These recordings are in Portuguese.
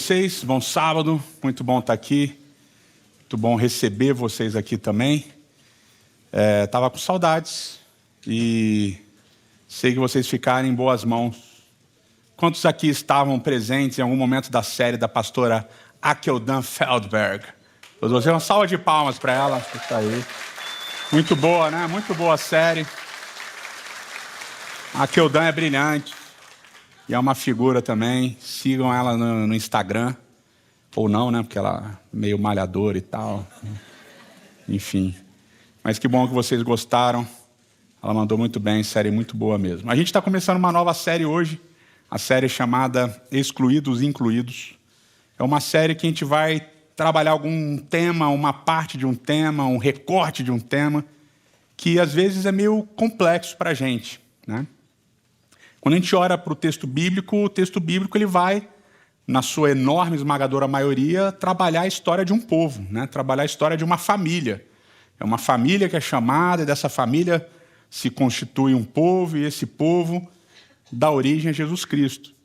vocês? Bom sábado, muito bom estar aqui, muito bom receber vocês aqui também. Estava com saudades e sei que vocês ficaram em boas mãos. Quantos aqui estavam presentes em algum momento da série da pastora Akeldan Feldberg? Todos vocês, uma salva de palmas para ela. Está aí. Muito boa, né? Muito boa a série. A Akeldan é brilhante. E é uma figura também. Sigam ela no Instagram. Ou não, né? Porque ela é meio malhadora e tal. Enfim. Mas que bom que vocês gostaram. Ela mandou muito bem, série muito boa mesmo. A gente está começando uma nova série hoje. A série chamada Excluídos e Incluídos. É uma série que a gente vai trabalhar algum tema, uma parte de um tema, um recorte de um tema, que às vezes é meio complexo para a gente, né? Quando a gente olha para o texto bíblico ele vai, na sua enorme, esmagadora maioria, trabalhar a história de um povo, né? Trabalhar a história de uma família. É uma família que é chamada, e dessa família se constitui um povo, e esse povo dá origem a Jesus Cristo.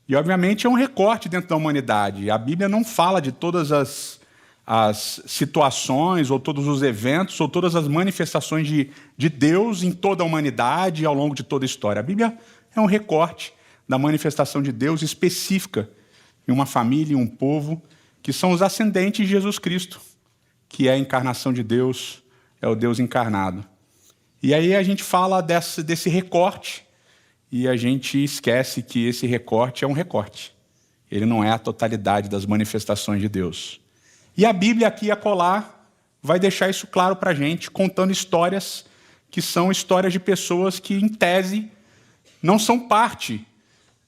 E, obviamente, é um recorte dentro da humanidade. A Bíblia não fala de todas as situações, ou todos os eventos, ou todas as manifestações de Deus em toda a humanidade, ao longo de toda a história. A Bíblia é um recorte da manifestação de Deus específica em uma família e um povo, que são os ascendentes de Jesus Cristo, que é a encarnação de Deus, é o Deus encarnado. E aí a gente fala desse recorte, e a gente esquece que esse recorte é um recorte. Ele não é a totalidade das manifestações de Deus. E a Bíblia aqui e acolá vai deixar isso claro para a gente, contando histórias que são histórias de pessoas que, em tese, não são parte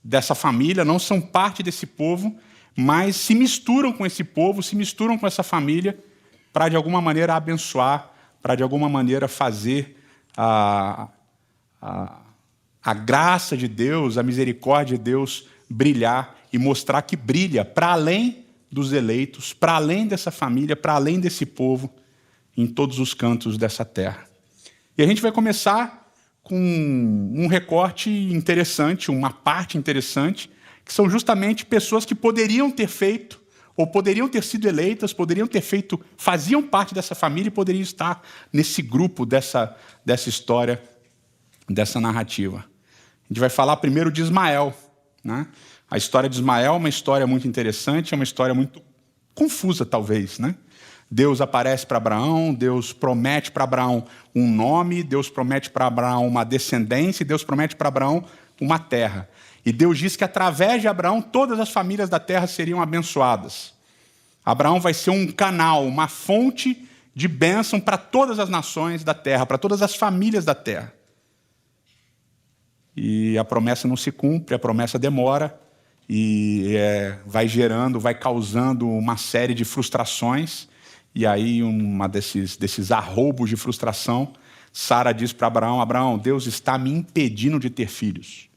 dessa família, não são parte desse povo, mas se misturam com esse povo, se misturam com essa família, para, de alguma maneira, abençoar, para, de alguma maneira, fazer a graça de Deus, a misericórdia de Deus brilhar e mostrar que brilha para além dos eleitos, para além dessa família, para além desse povo, em todos os cantos dessa terra. E a gente vai começar com um recorte interessante, uma parte interessante, que são justamente pessoas que poderiam ter feito, ou poderiam ter sido eleitas, poderiam ter feito, faziam parte dessa família e poderiam estar nesse grupo dessa história, dessa narrativa. A gente vai falar primeiro de Ismael, né? A história de Ismael é uma história muito interessante, é uma história muito confusa, talvez, né? Deus aparece para Abraão, Deus promete para Abraão um nome, Deus promete para Abraão uma descendência, e Deus promete para Abraão uma terra. E Deus diz que através de Abraão todas as famílias da terra seriam abençoadas. Abraão vai ser um canal, uma fonte de bênção para todas as nações da terra, para todas as famílias da terra. E a promessa não se cumpre, a promessa demora, e vai gerando, vai causando uma série de frustrações. E aí, uma desses arroubos de frustração, Sara diz para Abraão: Abraão, Deus está me impedindo de ter filhos.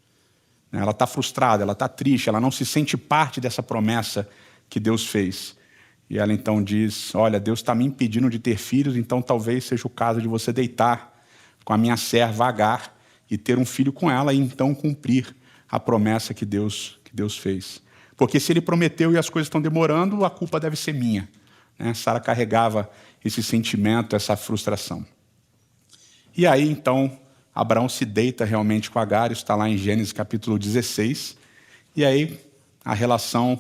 Ela está frustrada, ela está triste, ela não se sente parte dessa promessa que Deus fez. E ela então diz: olha, Deus está me impedindo de ter filhos, então talvez seja o caso de você deitar com a minha serva Agar e ter um filho com ela, e então cumprir a promessa que Deus fez. Porque se ele prometeu e as coisas estão demorando, a culpa deve ser minha. Sara carregava esse sentimento, essa frustração. E aí, então, Abraão se deita realmente com Agar, isso está lá em Gênesis capítulo 16. E aí, a relação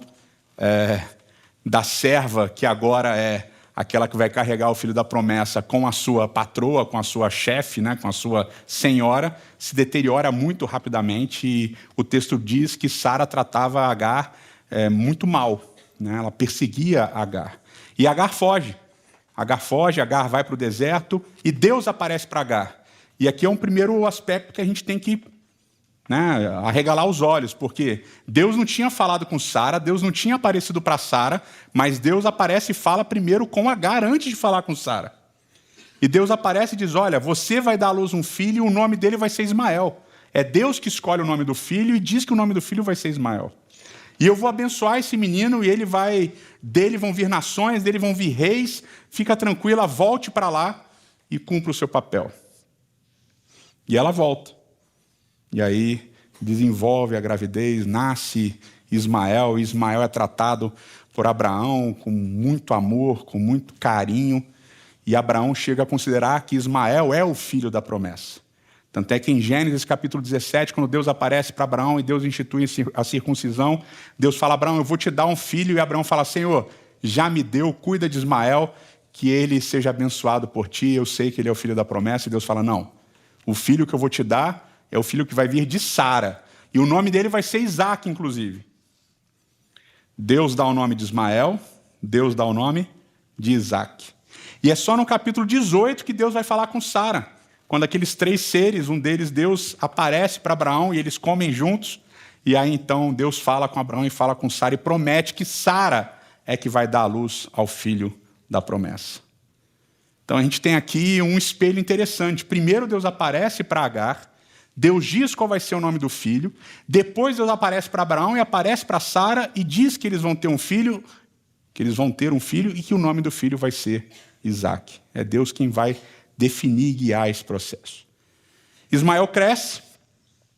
da serva, que agora é aquela que vai carregar o filho da promessa, com a sua patroa, com a sua chefe, né, com a sua senhora, se deteriora muito rapidamente. E o texto diz que Sara tratava Agar muito mal, né? Ela perseguia Agar. E Agar foge, Agar vai para o deserto e Deus aparece para Agar. E aqui é um primeiro aspecto que a gente tem que arregalar os olhos, porque Deus não tinha falado com Sara, Deus não tinha aparecido para Sara, mas Deus aparece e fala primeiro com Agar antes de falar com Sara. E Deus aparece e diz: olha, você vai dar à luz um filho e o nome dele vai ser Ismael. É Deus que escolhe o nome do filho e diz que o nome do filho vai ser Ismael. E eu vou abençoar esse menino e dele vão vir nações, dele vão vir reis. Fica tranquila, volte para lá e cumpra o seu papel. E ela volta. E aí desenvolve a gravidez, nasce Ismael. Ismael é tratado por Abraão com muito amor, com muito carinho, e Abraão chega a considerar que Ismael é o filho da promessa. Tanto é que em Gênesis capítulo 17, quando Deus aparece para Abraão e Deus institui a circuncisão, Deus fala: Abraão, eu vou te dar um filho, e Abraão fala: Senhor, já me deu, cuida de Ismael, que ele seja abençoado por ti, eu sei que ele é o filho da promessa. E Deus fala: não, o filho que eu vou te dar é o filho que vai vir de Sara, e o nome dele vai ser Isaque, inclusive. Deus dá o nome de Ismael, Deus dá o nome de Isaque. E é só no capítulo 18 que Deus vai falar com Sara, quando aqueles 3 seres, um deles, Deus, aparece para Abraão e eles comem juntos, e aí então Deus fala com Abraão e fala com Sara e promete que Sara é que vai dar à luz ao filho da promessa. Então a gente tem aqui um espelho interessante. Primeiro Deus aparece para Agar, Deus diz qual vai ser o nome do filho, depois Deus aparece para Abraão e aparece para Sara e diz que eles vão ter um filho, e que o nome do filho vai ser Isaque. É Deus quem vai definir e guiar esse processo. Ismael cresce,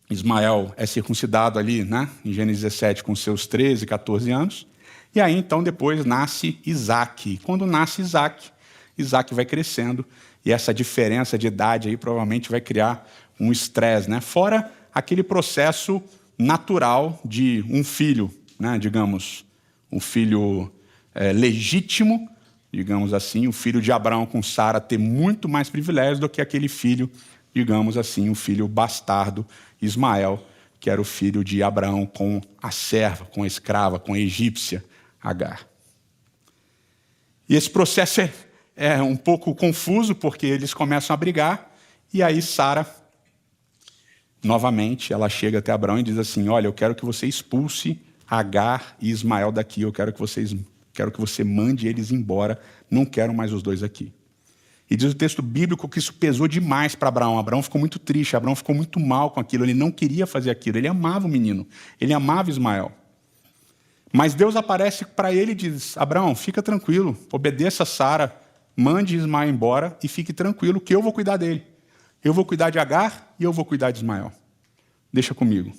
Ismael é circuncidado ali, né, em Gênesis 17, com seus 13, 14 anos, e aí então depois nasce Isaque. Quando nasce Isaque, Isaque vai crescendo, e essa diferença de idade aí provavelmente vai criar um estresse, né? Fora aquele processo natural de um filho, né, digamos, um filho legítimo, digamos assim, o filho de Abraão com Sara ter muito mais privilégios do que aquele filho, digamos assim, o filho bastardo Ismael, que era o filho de Abraão com a serva, com a escrava, com a egípcia Agar. E esse processo é um pouco confuso, porque eles começam a brigar, e aí Sara, novamente, ela chega até Abraão e diz assim: olha, eu quero que você expulse Agar e Ismael daqui, eu quero que você mande eles embora, não quero mais os dois aqui. E diz o texto bíblico que isso pesou demais para Abraão. Abraão ficou muito triste, Abraão ficou muito mal com aquilo, ele não queria fazer aquilo, ele amava o menino, ele amava Ismael. Mas Deus aparece para ele e diz: Abraão, fica tranquilo, obedeça a Sara, mande Ismael embora e fique tranquilo que eu vou cuidar dele. Eu vou cuidar de Agar e eu vou cuidar de Ismael. Deixa comigo,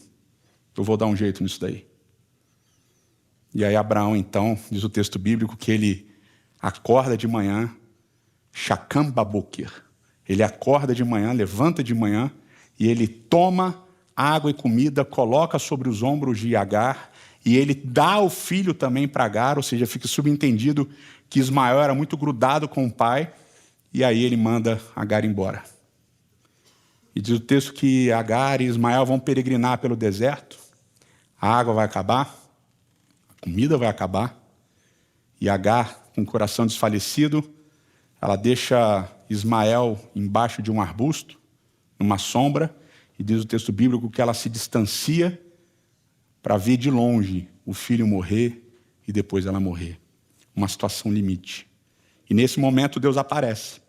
eu vou dar um jeito nisso daí. E aí Abraão, então, diz o texto bíblico, que ele acorda de manhã, Shakam Baboker. Ele acorda de manhã, levanta de manhã, e ele toma água e comida, coloca sobre os ombros de Agar, e ele dá o filho também para Agar, ou seja, fica subentendido que Ismael era muito grudado com o pai, e aí ele manda Agar embora. E diz o texto que Agar e Ismael vão peregrinar pelo deserto, a água vai acabar, a comida vai acabar, e Agar, com o coração desfalecido, ela deixa Ismael embaixo de um arbusto, numa sombra, e diz o texto bíblico que ela se distancia para ver de longe o filho morrer e depois ela morrer. Uma situação limite. E nesse momento Deus aparece.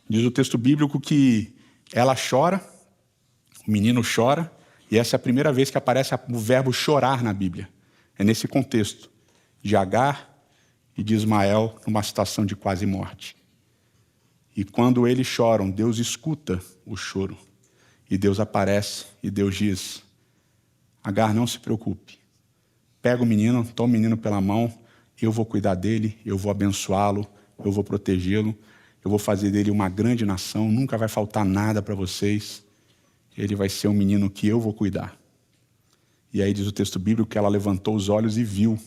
Diz o texto bíblico que ela chora, o menino chora, e essa é a primeira vez que aparece o verbo chorar na Bíblia. É nesse contexto de Agar e de Ismael numa situação de quase morte. E quando eles choram, Deus escuta o choro. E Deus aparece e Deus diz: Agar, não se preocupe. Pega o menino, toma o menino pela mão, eu vou cuidar dele, eu vou abençoá-lo, eu vou protegê-lo, eu vou fazer dele uma grande nação, nunca vai faltar nada para vocês. Ele vai ser um menino que eu vou cuidar. E aí diz o texto bíblico que ela levantou os olhos e viu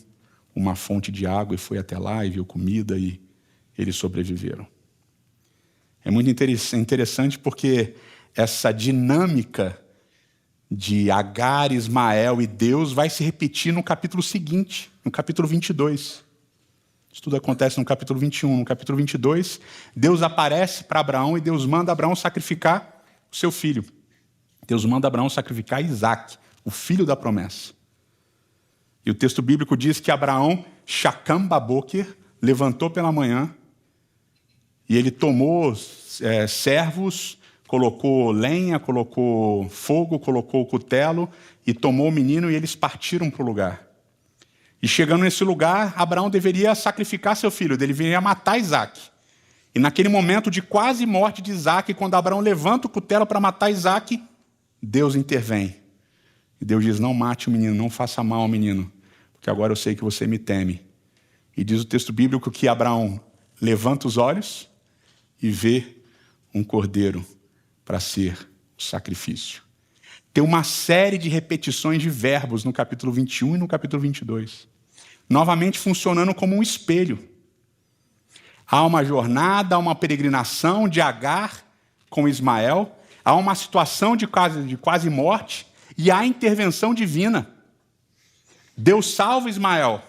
uma fonte de água e foi até lá e viu comida e eles sobreviveram. É muito interessante porque essa dinâmica de Agar, Ismael e Deus vai se repetir no capítulo seguinte, no capítulo 22. Isso tudo acontece no capítulo 21. No capítulo 22, Deus aparece para Abraão e Deus manda Abraão sacrificar o seu filho. Deus manda Abraão sacrificar Isaque, o filho da promessa. E o texto bíblico diz que Abraão, Shakam Baboker, levantou pela manhã e ele tomou servos, colocou lenha, colocou fogo, colocou o cutelo e tomou o menino e eles partiram para o lugar. E chegando nesse lugar, Abraão deveria sacrificar seu filho, ele deveria matar Isaque. E naquele momento de quase morte de Isaque, quando Abraão levanta o cutelo para matar Isaque, Deus intervém. E Deus diz, não mate o menino, não faça mal ao menino, porque agora eu sei que você me teme. E diz o texto bíblico que Abraão levanta os olhos e vê um cordeiro para ser o sacrifício. Tem uma série de repetições de verbos no capítulo 21 e no capítulo 22. Novamente funcionando como um espelho. Há uma jornada, há uma peregrinação de Agar com Ismael, há uma situação de quase morte e há a intervenção divina. Deus salva Ismael.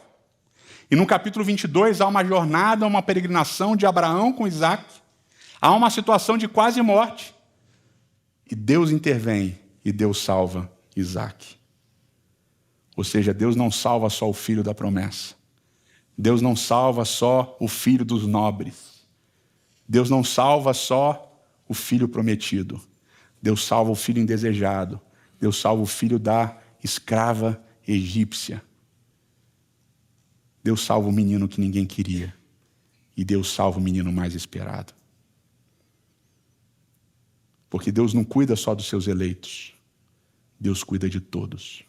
E no capítulo 22 há uma jornada, uma peregrinação de Abraão com Isaac. Há uma situação de quase morte. E Deus intervém e Deus salva Isaac. Ou seja, Deus não salva só o filho da promessa. Deus não salva só o filho dos nobres. Deus não salva só o filho prometido. Deus salva o filho indesejado. Deus salva o filho da escrava egípcia. Deus salva o menino que ninguém queria. E Deus salva o menino mais esperado. Porque Deus não cuida só dos seus eleitos. Deus cuida de todos.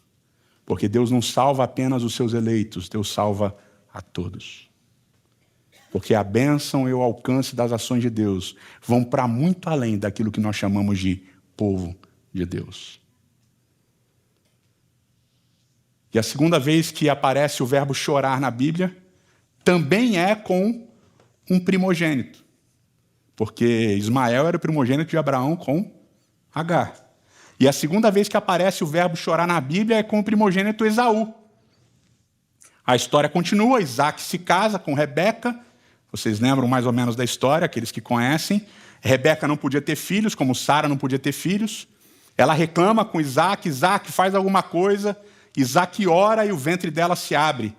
Porque Deus não salva apenas os seus eleitos. Deus salva a todos. Porque a bênção e o alcance das ações de Deus vão para muito além daquilo que nós chamamos de povo de Deus. E a segunda vez que aparece o verbo chorar na Bíblia também é com um primogênito. Porque Ismael era o primogênito de Abraão com Agar. E a segunda vez que aparece o verbo chorar na Bíblia é com o primogênito Esaú. A história continua, Isaac se casa com Rebeca. Vocês lembram mais ou menos da história, aqueles que conhecem. Rebeca não podia ter filhos, como Sara não podia ter filhos. Ela reclama com Isaac, Isaac faz alguma coisa. Isaac ora e o ventre dela se abre.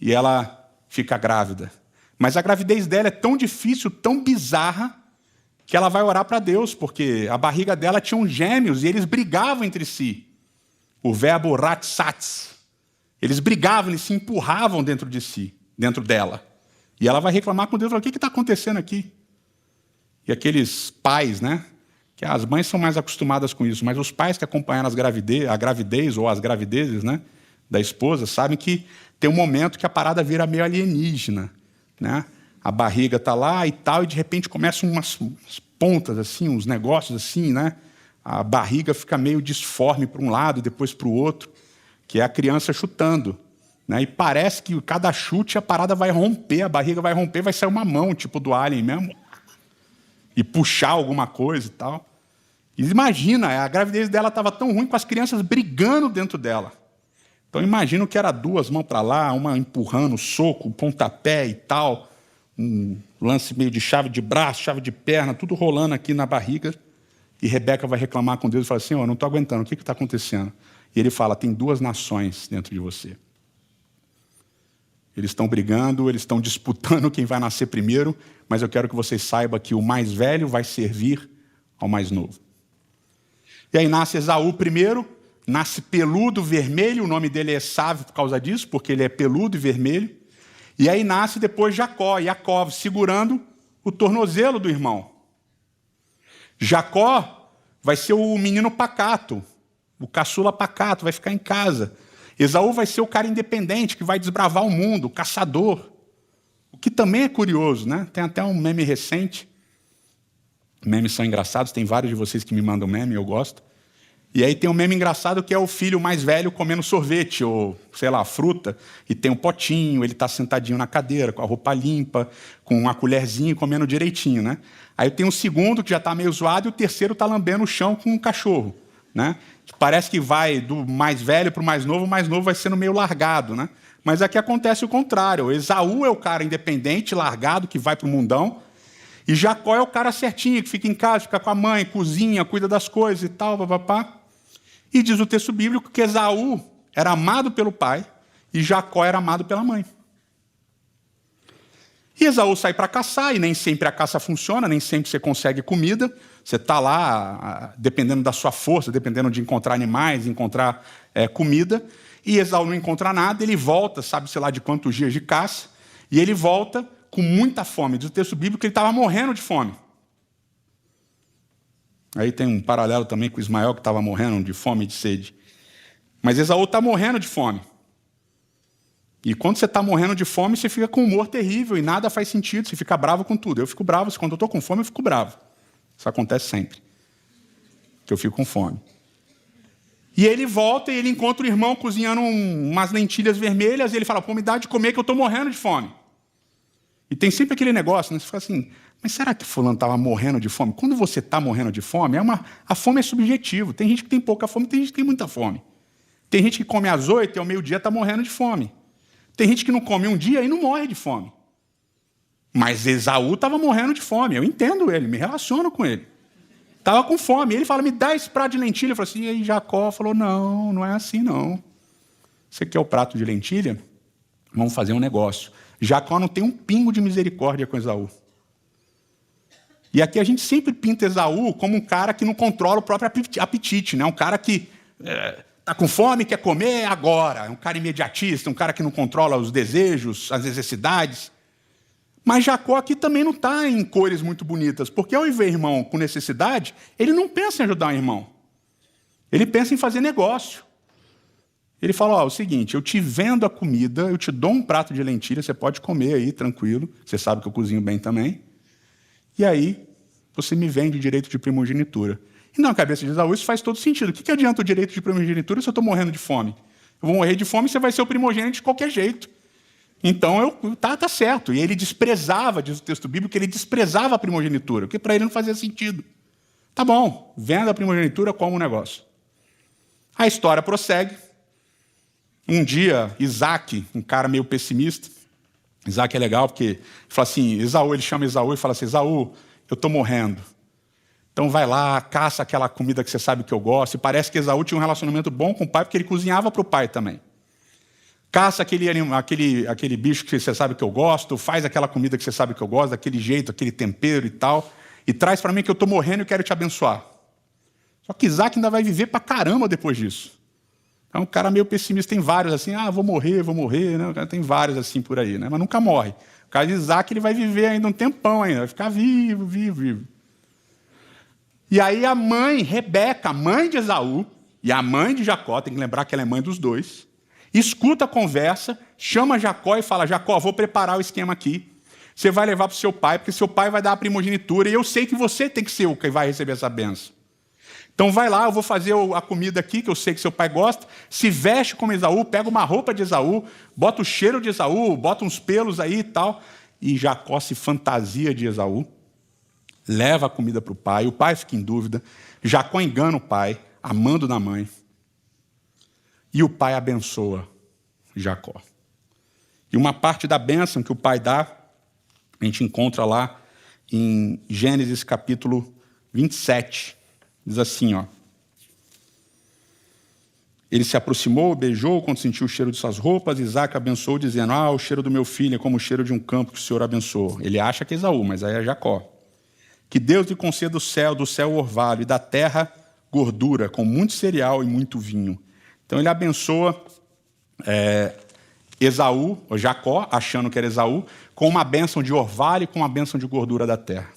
E ela fica grávida. Mas a gravidez dela é tão difícil, tão bizarra, que ela vai orar para Deus, porque a barriga dela tinha uns gêmeos e eles brigavam entre si. O verbo ratsats. Eles brigavam, eles se empurravam dentro de si, dentro dela. E ela vai reclamar com Deus, o que está acontecendo aqui? E aqueles pais, né? Que as mães são mais acostumadas com isso, mas os pais que acompanharam a gravidez ou as gravidezes, né, da esposa, sabem que tem um momento que a parada vira meio alienígena, né? A barriga está lá e tal, e de repente começam umas pontas, assim, uns negócios assim, né? A barriga fica meio disforme para um lado, depois para o outro, que é a criança chutando, né? E parece que cada chute a parada vai romper, a barriga vai romper, vai sair uma mão, tipo do Alien mesmo, e puxar alguma coisa e tal. E imagina, a gravidez dela estava tão ruim com as crianças brigando dentro dela. Então imagina que era duas mãos para lá, uma empurrando, soco, pontapé e tal, um lance meio de chave de braço, chave de perna, tudo rolando aqui na barriga. E Rebeca vai reclamar com Deus e fala assim, eu não estou aguentando, o que está acontecendo? E ele fala, tem duas nações dentro de você. Eles estão brigando, eles estão disputando quem vai nascer primeiro, mas eu quero que vocês saibam que o mais velho vai servir ao mais novo. E aí nasce Esaú primeiro, nasce peludo, vermelho, o nome dele é Esaú por causa disso, porque ele é peludo e vermelho. E aí nasce depois Jacó, segurando o tornozelo do irmão. Jacó vai ser o menino pacato, o caçula pacato, vai ficar em casa. Esaú vai ser o cara independente, que vai desbravar o mundo, o caçador. O que também é curioso, né? Tem até um meme recente. Memes são engraçados, tem vários de vocês que me mandam meme, eu gosto. E aí tem um meme engraçado que é o filho mais velho comendo sorvete, ou, sei lá, fruta, e tem um potinho, ele está sentadinho na cadeira, com a roupa limpa, com uma colherzinha, comendo direitinho, né? Aí tem um segundo que já está meio zoado, e o terceiro está lambendo o chão com um cachorro, né? Parece que vai do mais velho para o mais novo vai sendo meio largado, né? Mas aqui acontece o contrário. Esaú é o cara independente, largado, que vai para o mundão, e Jacó é o cara certinho, que fica em casa, fica com a mãe, cozinha, cuida das coisas e tal, papapá. E diz o texto bíblico que Esaú era amado pelo pai e Jacó era amado pela mãe. E Esaú sai para caçar, e nem sempre a caça funciona, nem sempre você consegue comida. Você está lá, dependendo da sua força, dependendo de encontrar animais, encontrar comida. E Esaú não encontra nada, ele volta, sabe-se lá de quantos dias de caça, e ele volta com muita fome. Diz o texto bíblico que ele estava morrendo de fome. Aí tem um paralelo também com Ismael, que estava morrendo de fome e de sede. Mas Esaú está morrendo de fome. E quando você está morrendo de fome, você fica com um humor terrível e nada faz sentido, você fica bravo com tudo. Eu fico bravo, quando eu estou com fome, eu fico bravo. Isso acontece sempre, que eu fico com fome. E ele volta e ele encontra o irmão cozinhando umas lentilhas vermelhas e ele fala, pô, me dá de comer que eu estou morrendo de fome. E tem sempre aquele negócio, né? Você fala assim, mas será que fulano estava morrendo de fome? Quando você está morrendo de fome, a fome é subjetivo. Tem gente que tem pouca fome, tem gente que tem muita fome. Tem gente que come às 8 e ao meio-dia está morrendo de fome. Tem gente que não come um dia e não morre de fome. Mas Esaú estava morrendo de fome. Eu entendo ele, me relaciono com ele. Estava com fome. Ele fala, me dá esse prato de lentilha. Eu falei assim, e aí Jacó falou, não, não é assim não. Você quer o prato de lentilha? Vamos fazer um negócio. Jacó não tem um pingo de misericórdia com Esaú. E aqui a gente sempre pinta Esaú como um cara que não controla o próprio apetite, né? Um cara que está com fome, quer comer agora. Um cara imediatista, um cara que não controla os desejos, as necessidades. Mas Jacó aqui também não está em cores muito bonitas, porque ao ver irmão com necessidade, ele não pensa em ajudar o irmão. Ele pensa em fazer negócio. Ele fala, ó, é o seguinte, eu te vendo a comida, eu te dou um prato de lentilha, você pode comer aí, tranquilo, você sabe que eu cozinho bem também. E aí, você me vende o direito de primogenitura. E na cabeça de Esaú isso faz todo sentido. O que adianta o direito de primogenitura se eu estou morrendo de fome? Eu vou morrer de fome e você vai ser o primogênito de qualquer jeito. Então, tá certo. E ele desprezava, diz o texto bíblico, que ele desprezava a primogenitura, porque para ele não fazia sentido. Tá bom, venda a primogenitura como um negócio. A história prossegue. Um dia, Isaac, um cara meio pessimista, Isaac é legal porque fala assim, ele chama Esaú e fala assim, Esaú, eu estou morrendo. Então vai lá, caça aquela comida que você sabe que eu gosto. E parece que Esaú tinha um relacionamento bom com o pai, porque ele cozinhava para o pai também. Caça aquele bicho que você sabe que eu gosto, faz aquela comida que você sabe que eu gosto, daquele jeito, aquele tempero e tal, e traz para mim que eu estou morrendo e quero te abençoar. Só que Isaac ainda vai viver para caramba depois disso. É um cara meio pessimista, tem vários assim, vou morrer, né? Tem vários assim por aí, né? Mas nunca morre. O caso de Isaac, ele vai viver ainda um tempão ainda, vai ficar vivo. E aí a mãe, Rebeca, mãe de Esaú, e a mãe de Jacó, tem que lembrar que ela é mãe dos dois, escuta a conversa, chama Jacó e fala, Jacó, vou preparar o esquema aqui, você vai levar para o seu pai, porque seu pai vai dar a primogenitura, e eu sei que você tem que ser o que vai receber essa bênção. Então vai lá, eu vou fazer a comida aqui, que eu sei que seu pai gosta, se veste como Esaú, pega uma roupa de Esaú, bota o cheiro de Esaú, bota uns pelos aí e tal, e Jacó se fantasia de Esaú, leva a comida para o pai fica em dúvida, Jacó engana o pai, amando na mãe, e o pai abençoa Jacó. E uma parte da bênção que o pai dá, a gente encontra lá em Gênesis capítulo 27, diz assim, ó. Ele se aproximou, beijou, quando sentiu o cheiro de suas roupas, Isaac abençoou, dizendo, o cheiro do meu filho é como o cheiro de um campo que o Senhor abençoou. Ele acha que é Esaú, mas aí é Jacó. Que Deus lhe conceda do céu orvalho, e da terra gordura, com muito cereal e muito vinho. Então ele abençoa Esaú, ou Jacó, achando que era Esaú, com uma bênção de orvalho e com uma bênção de gordura da terra.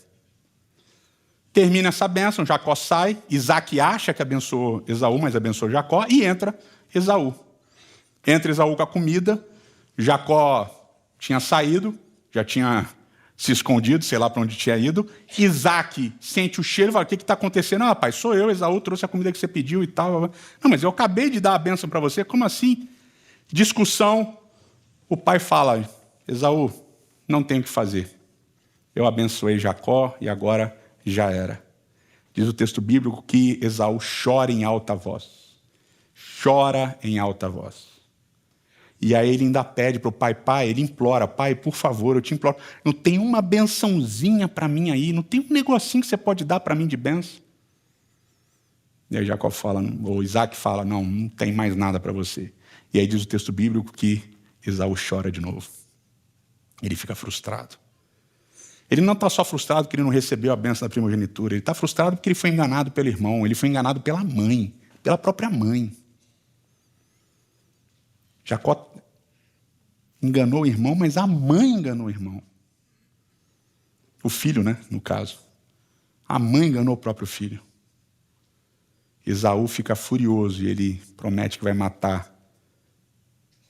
Termina essa bênção, Jacó sai, Isaac acha que abençoou Esaú, mas abençoou Jacó, e entra Esaú. Entra Esaú com a comida, Jacó tinha saído, já tinha se escondido, sei lá para onde tinha ido, Isaac sente o cheiro e fala, o que está acontecendo? Pai, sou eu, Esaú trouxe a comida que você pediu e tal. Não, mas eu acabei de dar a bênção para você, como assim? Discussão, o pai fala, Esaú, não tem o que fazer. Eu abençoei Jacó e agora já era. Diz o texto bíblico que Esaú chora em alta voz. Chora em alta voz. E aí ele ainda pede para o pai, ele implora, pai, por favor, eu te imploro, não tem uma bençãozinha para mim aí, não tem um negocinho que você pode dar para mim de benção? E aí Jacó fala, ou Isaac fala, não tem mais nada para você. E aí diz o texto bíblico que Esaú chora de novo. Ele fica frustrado. Ele não está só frustrado porque ele não recebeu a bênção da primogenitura, ele está frustrado porque ele foi enganado pelo irmão, ele foi enganado pela mãe, pela própria mãe. Jacó enganou o irmão, mas a mãe enganou o irmão. O filho, né, no caso. A mãe enganou o próprio filho. Esaú fica furioso e ele promete que vai matar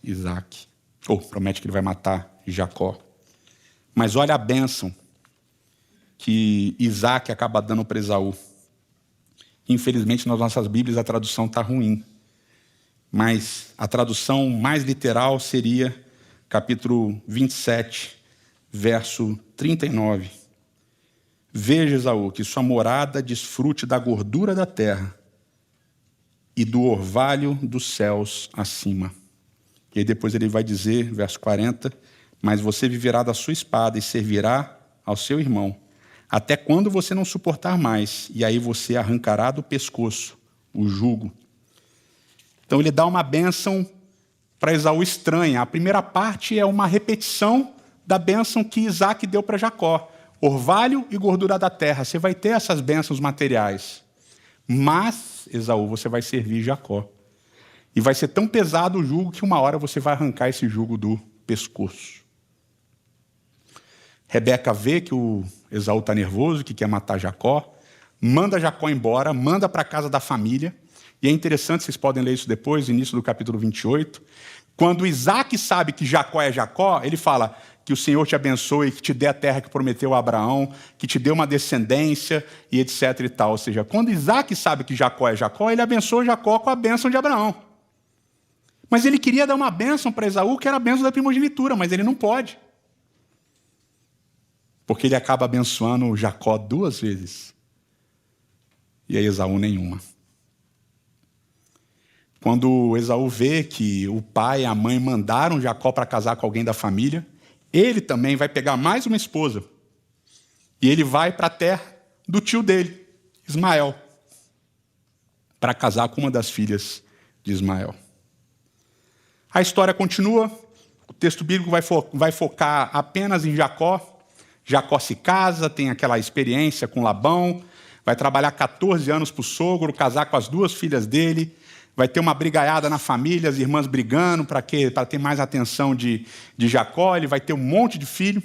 Isaac. Ou promete que ele vai matar Jacó. Mas olha a bênção que Isaac acaba dando para Esaú. Infelizmente, nas nossas Bíblias, a tradução está ruim. Mas a tradução mais literal seria capítulo 27, verso 39. Veja, Esaú, que sua morada desfrute da gordura da terra e do orvalho dos céus acima. E aí depois ele vai dizer, verso 40, mas você viverá da sua espada e servirá ao seu irmão, até quando você não suportar mais, e aí você arrancará do pescoço o jugo. Então ele dá uma bênção para Esaú estranha. A primeira parte é uma repetição da bênção que Isaac deu para Jacó. Orvalho e gordura da terra. Você vai ter essas bênçãos materiais. Mas, Esaú, você vai servir Jacó. E vai ser tão pesado o jugo que uma hora você vai arrancar esse jugo do pescoço. Rebeca vê que o Esaú está nervoso, que quer matar Jacó, manda Jacó embora, manda para a casa da família. E é interessante, vocês podem ler isso depois, no início do capítulo 28. Quando Isaac sabe que Jacó é Jacó, ele fala que o Senhor te abençoe, que te dê a terra que prometeu a Abraão, que te dê uma descendência e etc e tal. Ou seja, quando Isaac sabe que Jacó é Jacó, ele abençoa Jacó com a bênção de Abraão. Mas ele queria dar uma bênção para Esaú, que era a bênção da primogenitura, mas ele não pode. Porque ele acaba abençoando Jacó 2 vezes. E a Esaú nenhuma. Quando Esaú vê que o pai e a mãe mandaram Jacó para casar com alguém da família, ele também vai pegar mais uma esposa. E ele vai para a terra do tio dele, Ismael, para casar com uma das filhas de Ismael. A história continua, o texto bíblico vai focar apenas em Jacó. Jacó se casa, tem aquela experiência com Labão, vai trabalhar 14 anos para o sogro, casar com as 2 filhas dele, vai ter uma brigaiada na família, as irmãs brigando para ter mais atenção de Jacó, ele vai ter um monte de filho,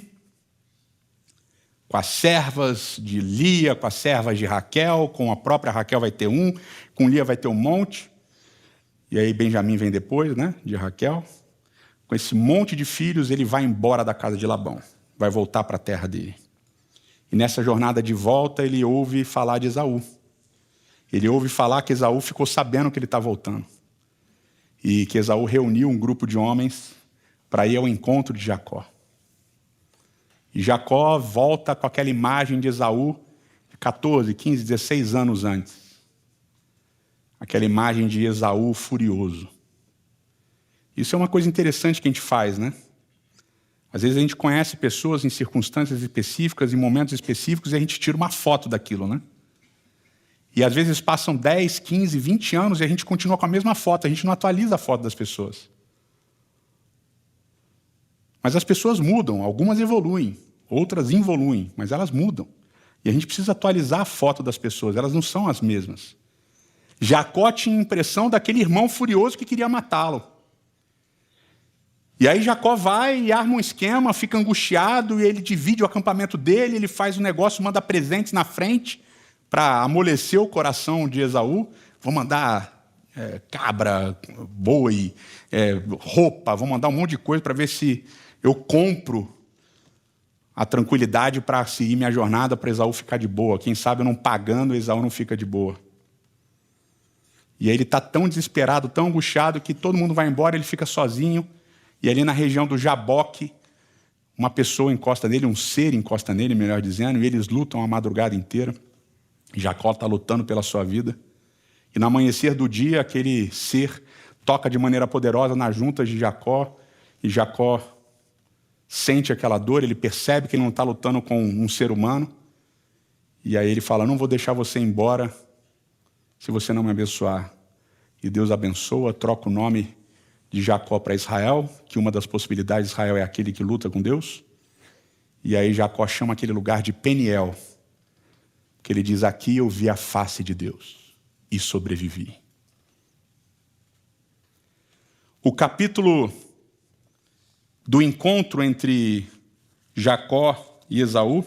com as servas de Lia, com as servas de Raquel, com a própria Raquel vai ter um, com Lia vai ter um monte, e aí Benjamim vem depois, né, de Raquel. Com esse monte de filhos, ele vai embora da casa de Labão, vai voltar para a terra dele. E nessa jornada de volta, ele ouve falar de Esaú. Ele ouve falar que Esaú ficou sabendo que ele está voltando. E que Esaú reuniu um grupo de homens para ir ao encontro de Jacó. E Jacó volta com aquela imagem de Esaú de 14, 15, 16 anos antes. Aquela imagem de Esaú furioso. Isso é uma coisa interessante que a gente faz, né? Às vezes a gente conhece pessoas em circunstâncias específicas, em momentos específicos, e a gente tira uma foto daquilo, né? E às vezes passam 10, 15, 20 anos e a gente continua com a mesma foto, a gente não atualiza a foto das pessoas. Mas as pessoas mudam, algumas evoluem, outras involuem, mas elas mudam. E a gente precisa atualizar a foto das pessoas, elas não são as mesmas. Jacó tinha a impressão daquele irmão furioso que queria matá-lo. E aí Jacó vai e arma um esquema, fica angustiado, e ele divide o acampamento dele, ele faz um negócio, manda presentes na frente para amolecer o coração de Esaú. Vou mandar cabra, boi, roupa, vou mandar um monte de coisa para ver se eu compro a tranquilidade para seguir minha jornada, para Esaú ficar de boa. Quem sabe eu não pagando, Esaú não fica de boa. E aí ele está tão desesperado, tão angustiado, que todo mundo vai embora, ele fica sozinho. E ali na região do Jaboque, uma pessoa encosta nele, um ser encosta nele, melhor dizendo, e eles lutam a madrugada inteira. Jacó está lutando pela sua vida. E no amanhecer do dia, aquele ser toca de maneira poderosa nas juntas de Jacó, e Jacó sente aquela dor, ele percebe que ele não está lutando com um ser humano, e aí ele fala, não vou deixar você embora se você não me abençoar. E Deus abençoa, troca o nome de Jacó para Israel, que uma das possibilidades de Israel é aquele que luta com Deus. E aí Jacó chama aquele lugar de Peniel, que ele diz, aqui eu vi a face de Deus e sobrevivi. O capítulo do encontro entre Jacó e Esaú,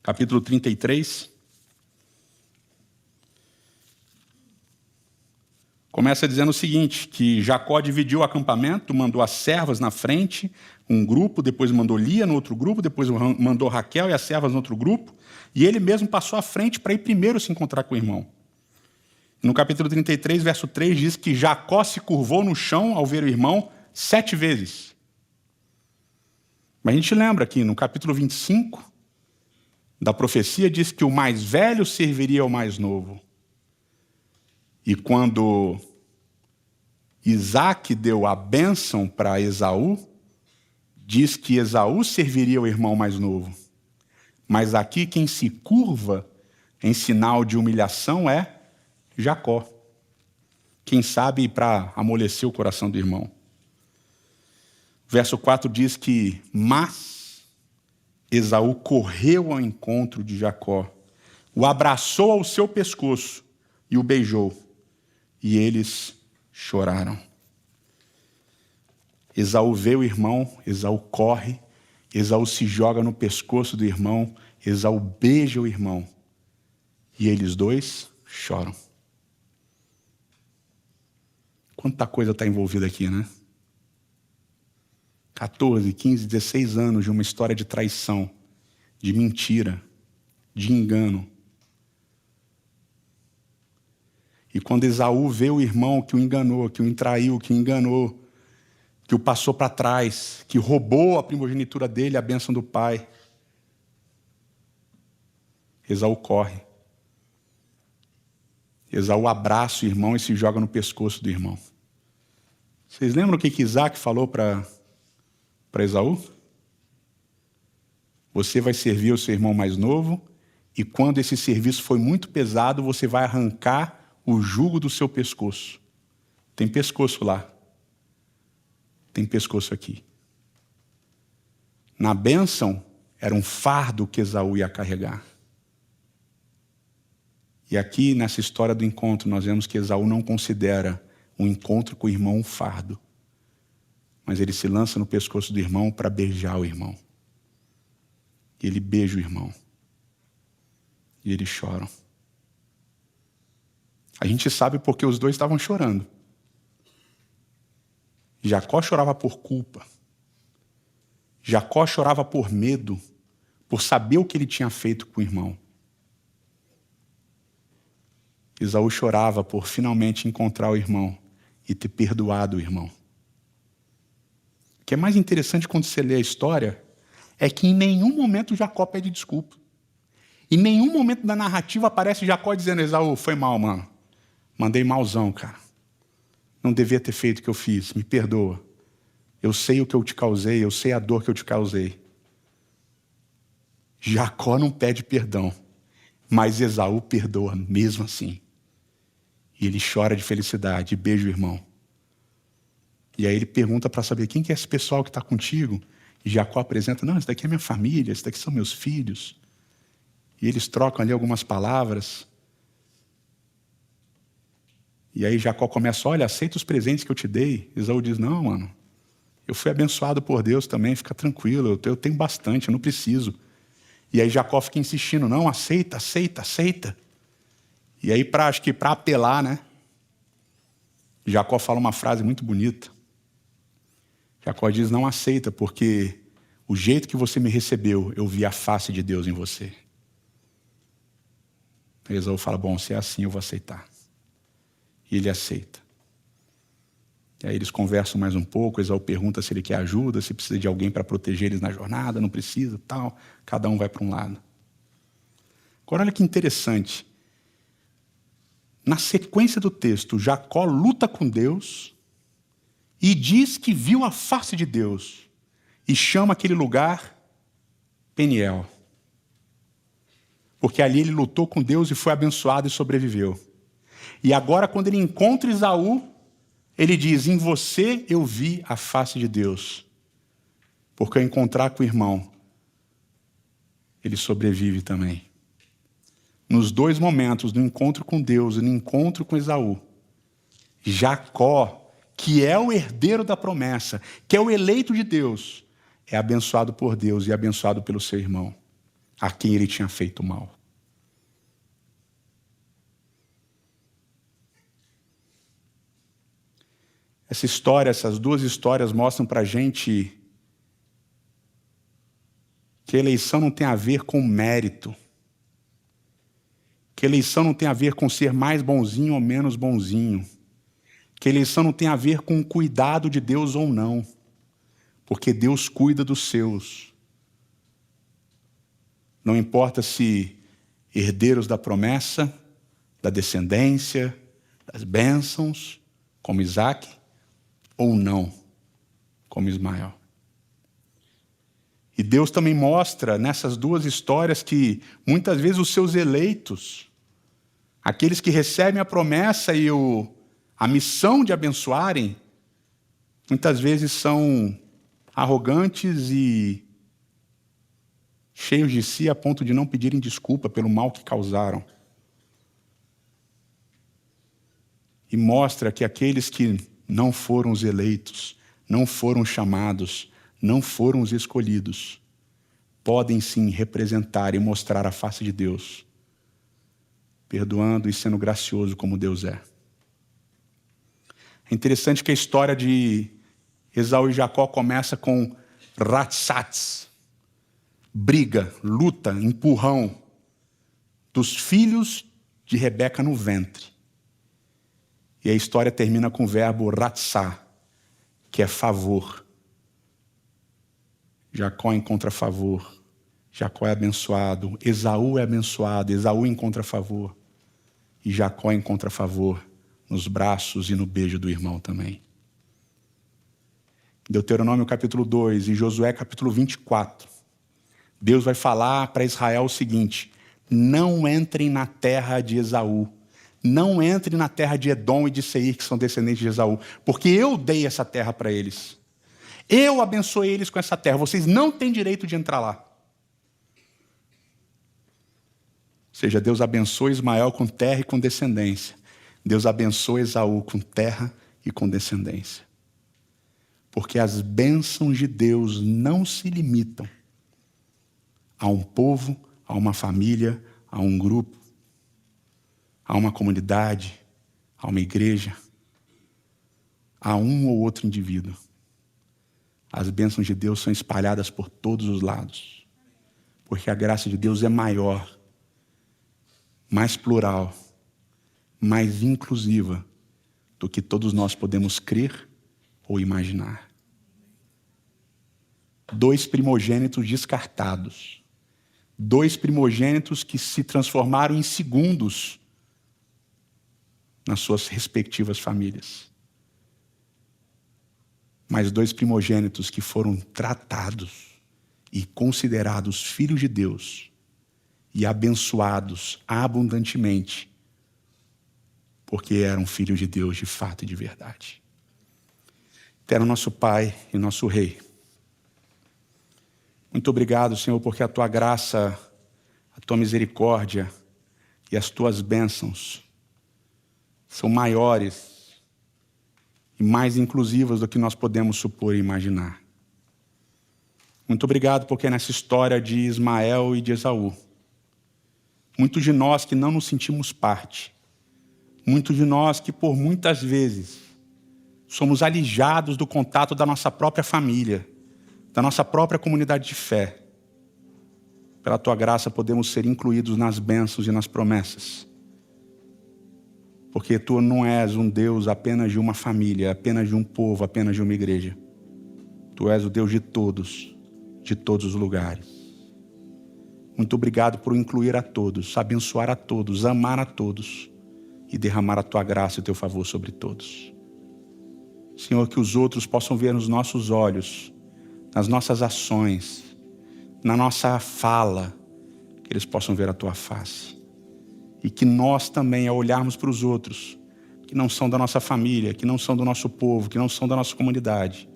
capítulo 33, Começa dizendo o seguinte, que Jacó dividiu o acampamento, mandou as servas na frente, um grupo, depois mandou Lia no outro grupo, depois mandou Raquel e as servas no outro grupo, e ele mesmo passou à frente para ir primeiro se encontrar com o irmão. No capítulo 33, verso 3, diz que Jacó se curvou no chão ao ver o irmão 7 vezes. Mas a gente lembra que no capítulo 25 da profecia diz que o mais velho serviria ao mais novo. E quando Isaac deu a bênção para Esaú, diz que Esaú serviria ao irmão mais novo. Mas aqui quem se curva em sinal de humilhação é Jacó. Quem sabe para amolecer o coração do irmão. Verso 4 diz que, mas Esaú correu ao encontro de Jacó, o abraçou ao seu pescoço e o beijou. E eles choraram. Esaú vê o irmão, Esaú corre, Esaú se joga no pescoço do irmão, Esaú beija o irmão. E eles dois choram. Quanta coisa está envolvida aqui, né? 14, 15, 16 anos de uma história de traição, de mentira, de engano. E quando Esaú vê o irmão que o enganou, que o traiu, que o enganou, que o passou para trás, que roubou a primogenitura dele, a bênção do pai, Esaú corre. Esaú abraça o irmão e se joga no pescoço do irmão. Vocês lembram o que Isaac falou para Esaú? Você vai servir o seu irmão mais novo, e quando esse serviço for muito pesado, você vai arrancar o jugo do seu pescoço. Tem pescoço lá. Tem pescoço aqui. Na bênção, era um fardo que Esaú ia carregar. E aqui, nessa história do encontro, nós vemos que Esaú não considera um encontro com o irmão um fardo. Mas ele se lança no pescoço do irmão para beijar o irmão. E ele beija o irmão. E eles choram. A gente sabe porque os dois estavam chorando. Jacó chorava por culpa. Jacó chorava por medo, por saber o que ele tinha feito com o irmão. Esaú chorava por finalmente encontrar o irmão e ter perdoado o irmão. O que é mais interessante quando você lê a história é que em nenhum momento Jacó pede desculpa. Em nenhum momento da narrativa aparece Jacó dizendo: Esaú, foi mal, mano. Mandei malzão, cara. Não devia ter feito o que eu fiz, me perdoa. Eu sei o que eu te causei, eu sei a dor que eu te causei. Jacó não pede perdão, mas Esaú perdoa mesmo assim. E ele chora de felicidade, beija o irmão. E aí ele pergunta para saber quem que é esse pessoal que está contigo. E Jacó apresenta: não, esse daqui é minha família, esse daqui são meus filhos. E eles trocam ali algumas palavras. E aí Jacó começa: olha, aceita os presentes que eu te dei. Esaú diz: não, mano, eu fui abençoado por Deus também, fica tranquilo, eu tenho bastante, eu não preciso. E aí Jacó fica insistindo: não, aceita, aceita, aceita. E aí, acho que para apelar, né? Jacó fala uma frase muito bonita. Jacó diz: não aceita, porque o jeito que você me recebeu, eu vi a face de Deus em você. Aí Esaú fala: bom, se é assim, eu vou aceitar. E ele aceita. E aí eles conversam mais um pouco. Esaú pergunta se ele quer ajuda, se precisa de alguém para proteger eles na jornada, não precisa, tal. Cada um vai para um lado. Agora olha que interessante. Na sequência do texto, Jacó luta com Deus e diz que viu a face de Deus e chama aquele lugar Peniel. Porque ali ele lutou com Deus e foi abençoado e sobreviveu. E agora, quando ele encontra Esaú, ele diz: em você eu vi a face de Deus. Porque ao encontrar com o irmão, ele sobrevive também. Nos dois momentos, no encontro com Deus e no encontro com Esaú, Jacó, que é o herdeiro da promessa, que é o eleito de Deus, é abençoado por Deus e abençoado pelo seu irmão, a quem ele tinha feito mal. essas duas histórias mostram para a gente que a eleição não tem a ver com mérito, que a eleição não tem a ver com ser mais bonzinho ou menos bonzinho, que a eleição não tem a ver com o cuidado de Deus ou não, porque Deus cuida dos seus. Não importa se herdeiros da promessa, da descendência, das bênçãos, como Isaac, ou não, como Ismael. E Deus também mostra nessas duas histórias que muitas vezes os seus eleitos, aqueles que recebem a promessa e a missão de abençoarem, muitas vezes são arrogantes e cheios de si a ponto de não pedirem desculpa pelo mal que causaram. E mostra que aqueles que não foram os eleitos, não foram chamados, não foram os escolhidos, podem sim representar e mostrar a face de Deus, perdoando e sendo gracioso como Deus é. É interessante que a história de Esaú e Jacó começa com ratsats, briga, luta, empurrão dos filhos de Rebeca no ventre. E a história termina com o verbo ratsá, que é favor. Jacó encontra favor, Jacó é abençoado, Esaú é abençoado, Esaú encontra favor, e Jacó encontra favor nos braços e no beijo do irmão também. Deuteronômio capítulo 2 e Josué capítulo 24, Deus vai falar para Israel o seguinte: não entrem na terra de Esaú, não entrem na terra de Edom e de Seir, que são descendentes de Esaú, porque eu dei essa terra para eles. Eu abençoei eles com essa terra, vocês não têm direito de entrar lá. Ou seja, Deus abençoa Ismael com terra e com descendência. Deus abençoa Esaú com terra e com descendência. Porque as bênçãos de Deus não se limitam a um povo, a uma família, a um grupo, a uma comunidade, a uma igreja, a um ou outro indivíduo. As bênçãos de Deus são espalhadas por todos os lados, porque a graça de Deus é maior, mais plural, mais inclusiva do que todos nós podemos crer ou imaginar. 2 primogênitos descartados, 2 primogênitos que se transformaram em segundos nas suas respectivas famílias. Mas 2 primogênitos que foram tratados e considerados filhos de Deus e abençoados abundantemente, porque eram filhos de Deus de fato e de verdade. Eterno nosso Pai e nosso Rei, muito obrigado, Senhor, porque a Tua graça, a Tua misericórdia e as Tuas bênçãos são maiores e mais inclusivas do que nós podemos supor e imaginar. Muito obrigado porque nessa história de Ismael e de Esaú, muitos de nós que não nos sentimos parte, muitos de nós que por muitas vezes somos alijados do contato da nossa própria família, da nossa própria comunidade de fé, pela Tua graça podemos ser incluídos nas bênçãos e nas promessas. Porque Tu não és um Deus apenas de uma família, apenas de um povo, apenas de uma igreja. Tu és o Deus de todos os lugares. Muito obrigado por incluir a todos, abençoar a todos, amar a todos e derramar a Tua graça e o Teu favor sobre todos. Senhor, que os outros possam ver nos nossos olhos, nas nossas ações, na nossa fala, que eles possam ver a Tua face. E que nós também, ao olharmos para os outros, que não são da nossa família, que não são do nosso povo, que não são da nossa comunidade,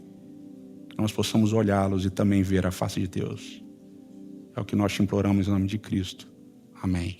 que nós possamos olhá-los e também ver a face de Deus. É o que nós te imploramos em nome de Cristo. Amém.